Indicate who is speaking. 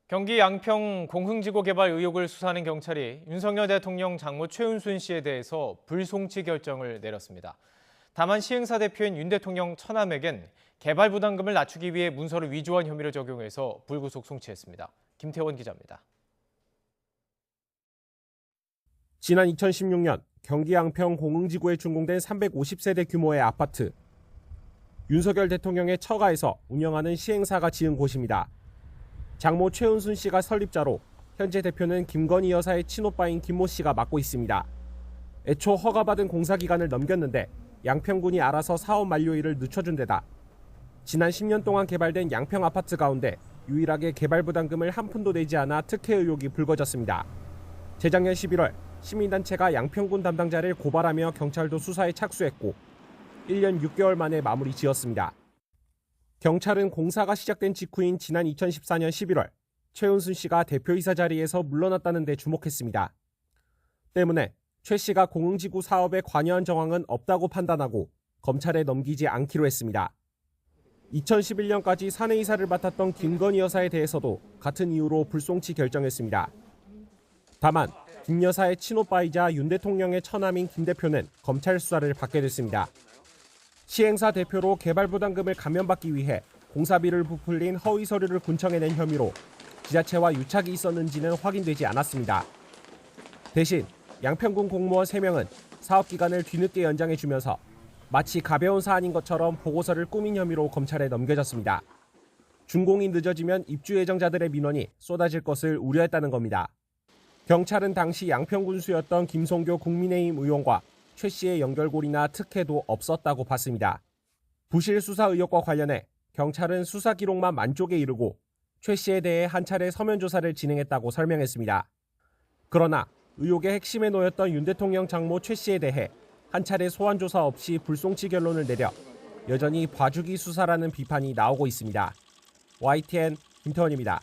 Speaker 1: 경기 양평 공흥지구 개발 의혹을 수사하는 경찰이 윤석열 대통령 장모 최은순 씨에 대해서 불송치 결정을 내렸습니다. 다만 시행사 대표인 윤 대통령 처남에겐 개발 부담금을 낮추기 위해 문서를 위조한 혐의를 적용해서 불구속 송치했습니다. 김태원 기자입니다.
Speaker 2: 지난 2016년 경기 양평 공흥지구에 준공된 350세대 규모의 아파트. 윤석열 대통령의 처가에서 운영하는 시행사가 지은 곳입니다. 장모 최은순 씨가 설립자로 현재 대표는 김건희 여사의 친오빠인 김모 씨가 맡고 있습니다. 애초 허가받은 공사기간을 넘겼는데 양평군이 알아서 사업 만료일을 늦춰준 데다 지난 10년 동안 개발된 양평 아파트 가운데 유일하게 개발 부담금을 한 푼도 내지 않아 특혜 의혹이 불거졌습니다. 재작년 11월 시민단체가 양평군 담당자를 고발하며 경찰도 수사에 착수했고 1년 6개월 만에 마무리 지었습니다. 경찰은 공사가 시작된 직후인 지난 2014년 11월 최은순 씨가 대표이사 자리에서 물러났다는 데 주목했습니다. 때문에 최 씨가 공흥지구 사업에 관여한 정황은 없다고 판단하고 검찰에 넘기지 않기로 했습니다. 2011년까지 사내이사를 맡았던 김건희 여사에 대해서도 같은 이유로 불송치 결정했습니다. 다만 김 여사의 친오빠이자 윤 대통령의 처남인 김 대표는 검찰 수사를 받게 됐습니다. 시행사 대표로 개발 부담금을 감면받기 위해 공사비를 부풀린 허위 서류를 군청에 낸 혐의로 지자체와 유착이 있었는지는 확인되지 않았습니다. 대신 양평군 공무원 3명은 사업 기간을 뒤늦게 연장해주면서 마치 가벼운 사안인 것처럼 보고서를 꾸민 혐의로 검찰에 넘겨졌습니다. 준공이 늦어지면 입주 예정자들의 민원이 쏟아질 것을 우려했다는 겁니다. 경찰은 당시 양평군수였던 김성교 국민의힘 의원과 최 씨의 연결고리나 특혜도 없었다고 봤습니다. 부실 수사 의혹과 관련해 경찰은 수사 기록만 만쪽에 이르고 최 씨에 대해 한 차례 서면 조사를 진행했다고 설명했습니다. 그러나 의혹의 핵심에 놓였던 윤 대통령 장모 최 씨에 대해 한 차례 소환 조사 없이 불송치 결론을 내려 여전히 봐주기 수사라는 비판이 나오고 있습니다. YTN 김태원입니다.